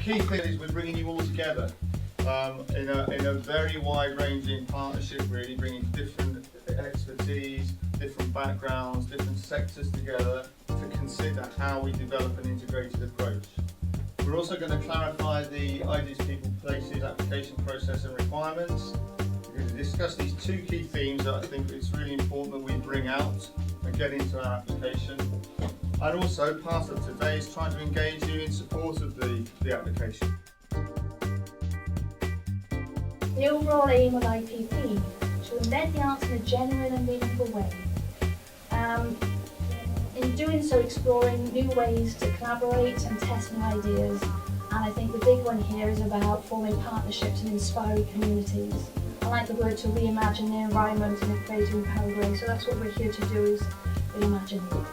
key thing is we're bringing you all together in a very wide-ranging partnership, really bringing different expertise, different backgrounds, different sectors together to consider how we develop an integrated approach. We're also going to clarify the Ideas, People, Places application process and requirements. We're going to discuss these two key themes that I think it's really important that we bring out and get into our application. And also, part of today is trying to engage you in support of the application. The overall aim of IPP is to embed the arts in a genuine and meaningful way. In doing so, exploring new ways to collaborate and test new ideas. And I think the big one here is about forming partnerships and inspiring communities. I like the word to reimagine the environment in a creative and empowered way. So that's what we're here to do, is reimagine it.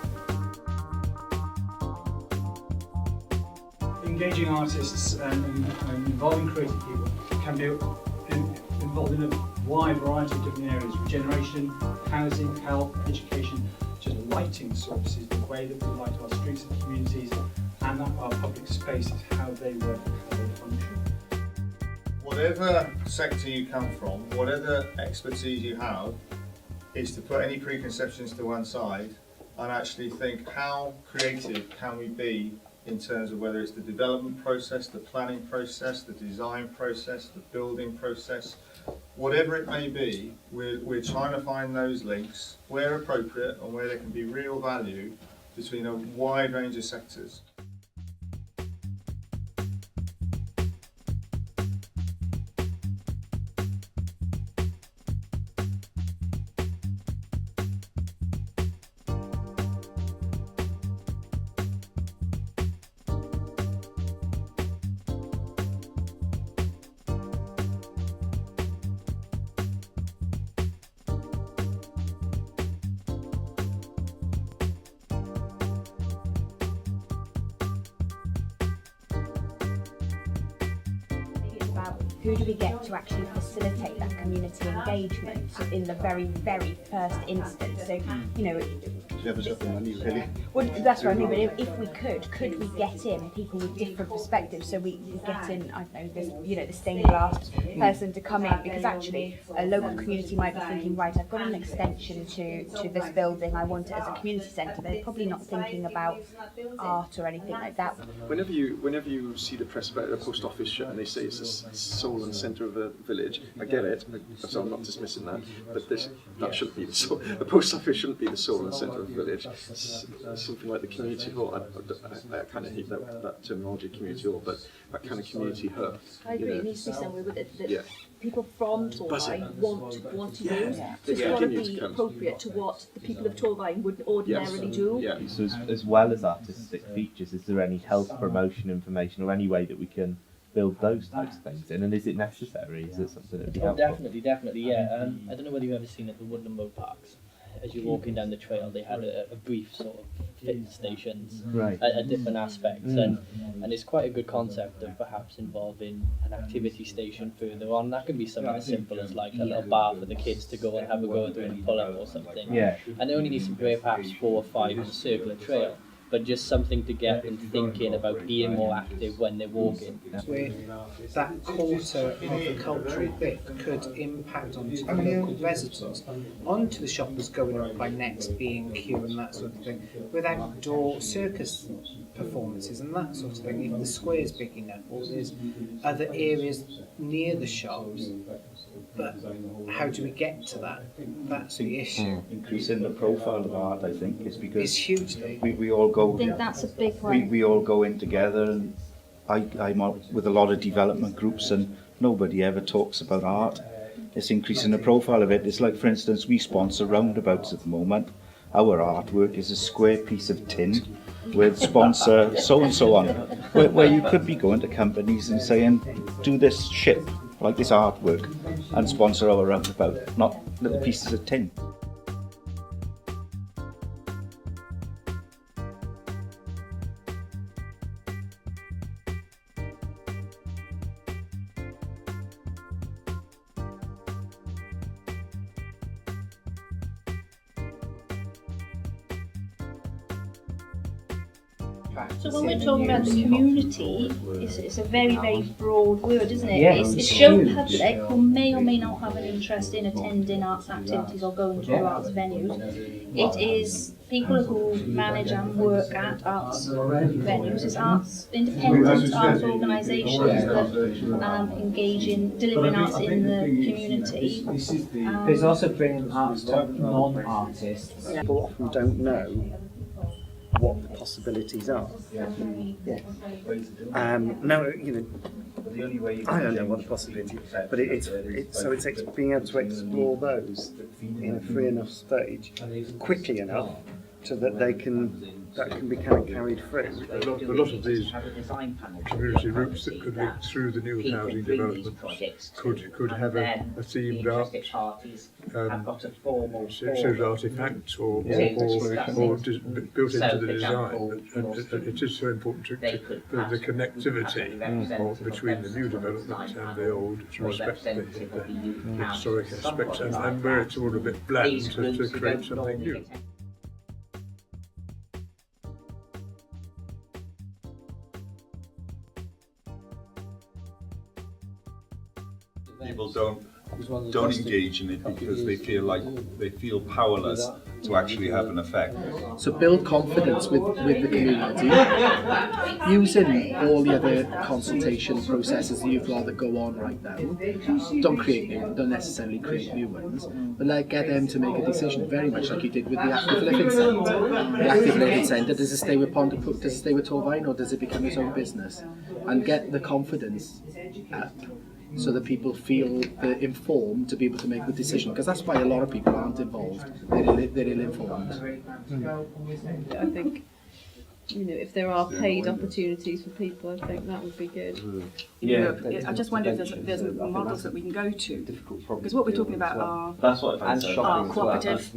Engaging artists and involving creative people can be involved in a wide variety of different areas: regeneration, housing, health, education, just lighting sources, the way that we light our streets and communities and our public spaces, how they work and how they function. Whatever sector you come from, whatever expertise you have, is to put any preconceptions to one side and actually think, how creative can we be in terms of whether it's the development process, the planning process, the design process, the building process, whatever it may be, we're trying to find those links where appropriate and where there can be real value between a wide range of sectors. Who do we get to actually facilitate that community engagement in the very, very first instance? So, you know, well, that's what I mean. But if we could we get in people with different perspectives? So we get in, I don't know, this, you know, the stained glass person to come in, because actually a local community might be thinking, right, I've got an extension to this building, I want it as a community centre. They're probably not thinking about art or anything like that. Whenever you see the press about a post office shut and they say it's the soul and centre of a village, I get it, so I'm not dismissing that, but that shouldn't be the soul. The post office shouldn't be the soul and centre of a village. Something like the community hall, I kind of hate that terminology, community hall, but that kind of community hub. I agree, it needs to be somewhere with it that people from Torfaen want to use. So it's got to be appropriate to what the people of Torfaen would ordinarily do. Yeah. So as well as artistic features, is there any health promotion information or any way that we can build those types of things in? And is it necessary? Is it something that would be helpful? Definitely, yeah. I don't know whether you've ever seen at the Woodland Road Parks. As you're walking down the trail, they had a brief sort of fitness stations at different aspects, and it's quite a good concept of perhaps involving an activity station further on. That can be something as simple as like a little bar for the kids to go and have a go at doing a pull-up or something. Yeah. And it only needs to be perhaps 4 or 5 in a circular trail, but just something to get them thinking about being more active when they're walking. Where that quarter of the cultural bit could impact onto the local residents, onto the shoppers going up by next B&Q and that sort of thing, with outdoor circus performances and that sort of thing. If the square's big enough, or there's other areas near the shops, but how do we get to that? That's the issue. Increasing the profile of art, I think, is because it's hugely. We all go. I think that's a big one. We all go in together, and I'm out with a lot of development groups, and nobody ever talks about art. It's increasing the profile of it. It's like, for instance, we sponsor roundabouts at the moment. Our artwork is a square piece of tin with sponsor so and so on, where you could be going to companies and saying, do this ship, like this artwork, and sponsor our roundabout, not little pieces of tin. So when we're talking about the community, it's a very, very broad word, isn't it? Yeah, it's it's the huge. public who may or may not have an interest in attending arts activities or going to arts venues. It is people who manage and work at arts venues. It's arts, independent arts organisations that engage in delivering arts in the community. There's also bringing arts to non-artists. People often don't know what the possibilities are. Now, I don't know what the possibilities are, but it's being able to explore those in a free enough stage, quickly enough, so that that can be kind of carried through. A lot of these community routes that could link through the new housing developments could have a themed art, shows artefacts or built into the design. And it is so important to build the connectivity between the new development and the old, to respect the historic aspects, and where it's all a bit bland, to create something new. People don't engage in it because they feel powerless to actually have an effect. So build confidence with the community, using all the other consultation processes that you've got that go on right now. Don't necessarily create new ones, but get them to make a decision, very much like you did with the active living centre. The active living centre, does it stay with Pontypool, does it stay with Torfaen, or does it become its own business? And get the confidence up, so that people feel informed to be able to make the decision, because that's why a lot of people aren't involved. They're ill-informed. I think, if there are paid opportunities for people, I think that would be good. I just wonder if there's models that we can go to, because what we're talking about are cooperative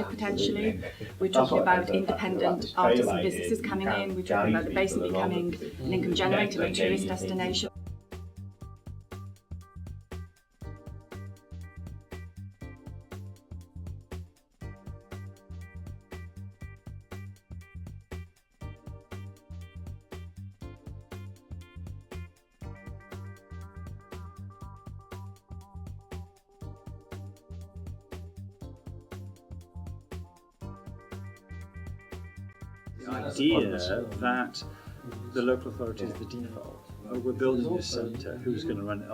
potentially. We're talking about independent artists and businesses coming in. We're talking about it basically becoming an income generator, a tourist destination. The idea that the local authority is the default. We're building this centre, who's going to run it? The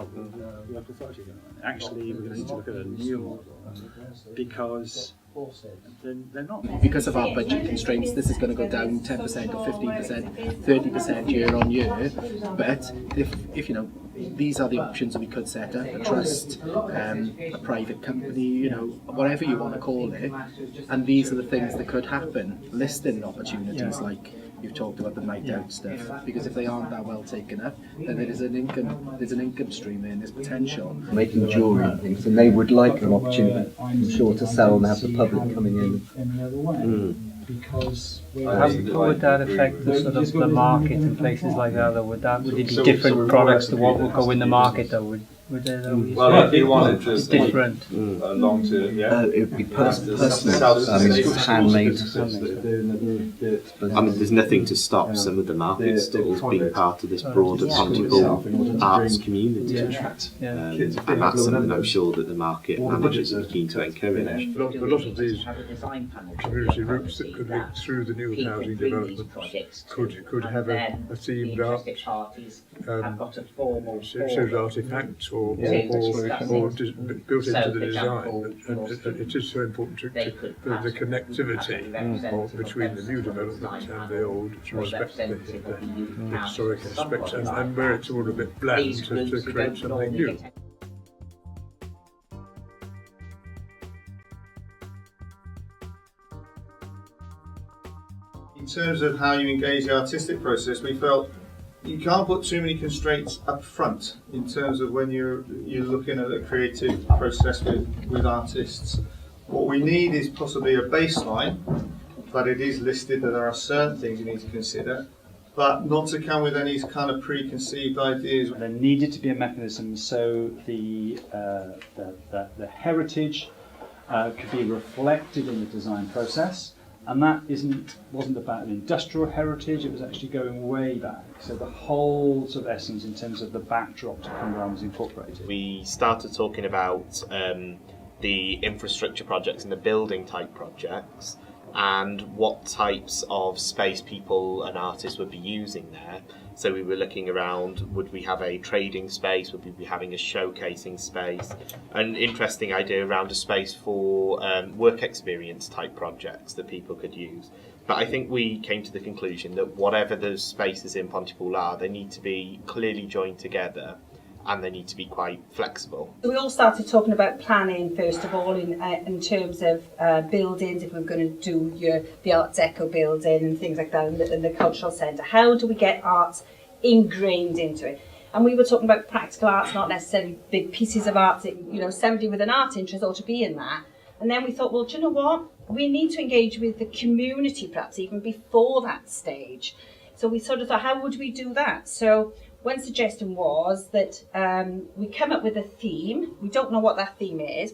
local authority is going to run it. Actually, we're going to need to look at a new model, because they're not. Because of our budget constraints, this is going to go down 10% or 15%, 30% year on year. But if these are the options that we could set up: a trust, a private company, whatever you want to call it. And these are the things that could happen. Listing opportunities like you've talked about, the night out stuff, because if they aren't that well taken up, then there's an income stream in, there's potential. Making jewellery and things, and they would like an opportunity, I'm sure, to sell and have the public coming in. Because how would that affect the sort of the market in places like that? Or would it be different products to what would go in the market? Though would well, if you wanted just different, long term, it would be personal. It's handmade. I mean, there's nothing to stop some of the market stalls being part of this broader Pontypool arts community. And that's something I'm sure that the market managers are keen to encourage. A lot of these community routes that could link through the new housing developments could have a themed art, shows artifacts or just built into the design. And it is so important to build the connectivity between the new development and the old, to respect the historic aspects, and where it's all a bit bland, to create something new. In terms of how you engage the artistic process, we felt you can't put too many constraints up front in terms of when you're looking at a creative process with artists. What we need is possibly a baseline, but it is listed that there are certain things you need to consider, but not to come with any kind of preconceived ideas. There needed to be a mechanism so the heritage could be reflected in the design process, And that wasn't about an industrial heritage, it was actually going way back. So the whole sort of essence in terms of the backdrop to Cymraeg was incorporated. We started talking about the infrastructure projects and the building type projects and what types of space people and artists would be using there. So we were looking around, would we have a trading space, would we be having a showcasing space? An interesting idea around a space for work experience type projects that people could use. But I think we came to the conclusion that whatever those spaces in Pontypool are, they need to be clearly joined together and they need to be quite flexible. We all started talking about planning first of all in terms of buildings, if we were going to do the Art Deco building and things like that in the cultural centre. How do we get art ingrained into it? And we were talking about practical arts, not necessarily big pieces of art that, you know, somebody with an art interest ought to be in that. And then we thought, well, do you know what? We need to engage with the community perhaps even before that stage. So we sort of thought, how would we do that? So one suggestion was that we come up with a theme. We don't know what that theme is.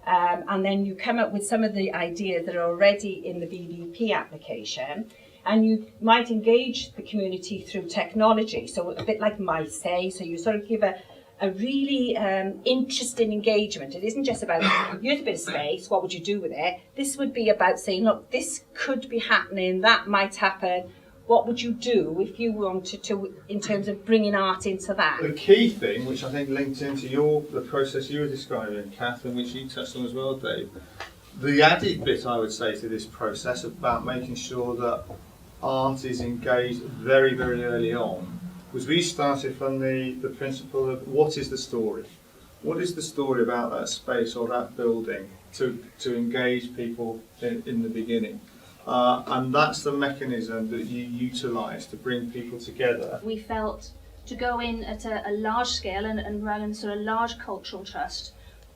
And then you come up with some of the ideas that are already in the BBP application. And you might engage the community through technology. So a bit like might say, so you sort of give a really interesting engagement. It isn't just about, here's a bit of space, what would you do with it? This would be about saying, look, this could be happening, that might happen. What would you do if you wanted to, in terms of bringing art into that? The key thing, which I think linked into the process you were describing, Catherine, which you touched on as well, Dave, the added bit I would say to this process about making sure that art is engaged very, very early on, was we started from the principle of what is the story? What is the story about that space or that building to engage people in the beginning? And that's the mechanism that you utilise to bring people together. We felt to go in at a large scale and run sort of large cultural trust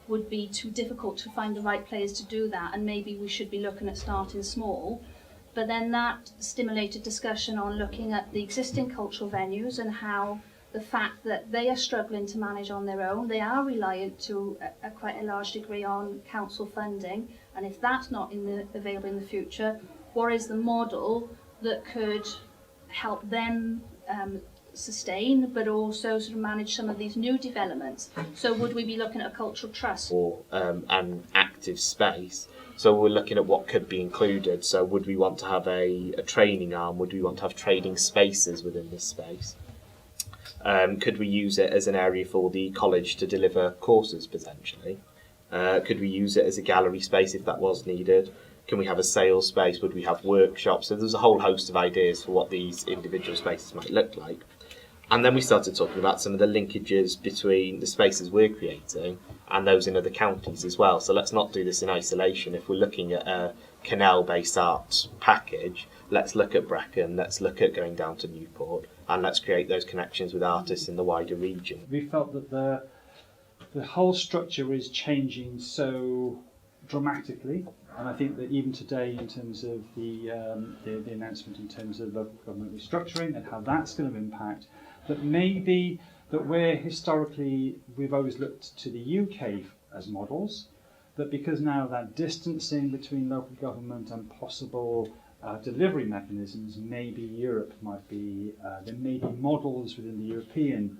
would be too difficult to find the right players to do that, and maybe we should be looking at starting small. But then that stimulated discussion on looking at the existing cultural venues and how the fact that they are struggling to manage on their own, they are reliant to quite a large degree on council funding, and if that's not available in the future, what is the model that could help them sustain, but also sort of manage some of these new developments? So would we be looking at a cultural trust? Or an active space. So we're looking at what could be included. So would we want to have a training arm? Would we want to have trading spaces within this space? Could we use it as an area for the college to deliver courses potentially? Could we use it as a gallery space if that was needed? Can we have a sales space? Would we have workshops? So there's a whole host of ideas for what these individual spaces might look like. And then we started talking about some of the linkages between the spaces we're creating and those in other counties as well. So let's not do this in isolation. If we're looking at a canal-based arts package, let's look at Brecon, let's look at going down to Newport, and let's create those connections with artists in the wider region. We felt that the whole structure is changing so dramatically, and I think that even today, in terms of the announcement in terms of local government restructuring and how that's going to impact, that maybe that where historically we've always looked to the UK as models, that because now that distancing between local government and possible delivery mechanisms, maybe Europe might be, there may be models within the European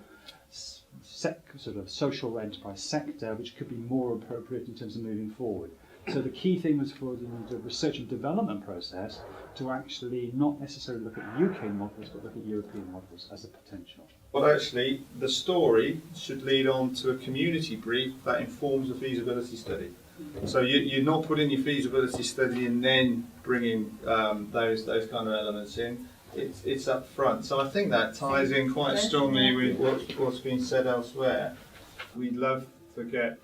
sort of social enterprise sector which could be more appropriate in terms of moving forward. So the key thing was for the research and development process to actually not necessarily look at UK models, but look at European models as a potential. Well, actually, the story should lead on to a community brief that informs a feasibility study. So you're not putting your feasibility study and then bringing those kind of elements in. It's up front. So I think that ties in quite strongly with what's been said elsewhere. We'd love to get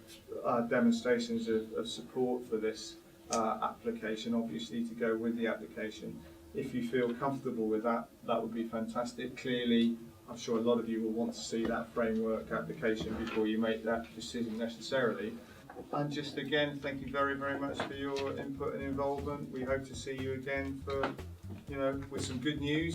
demonstrations of support for this application, obviously to go with the application. If you feel comfortable with that, that would be fantastic. Clearly, I'm sure a lot of you will want to see that framework application before you make that decision necessarily. And just again, thank you very, very much for your input and involvement. We hope to see you again for, with some good news.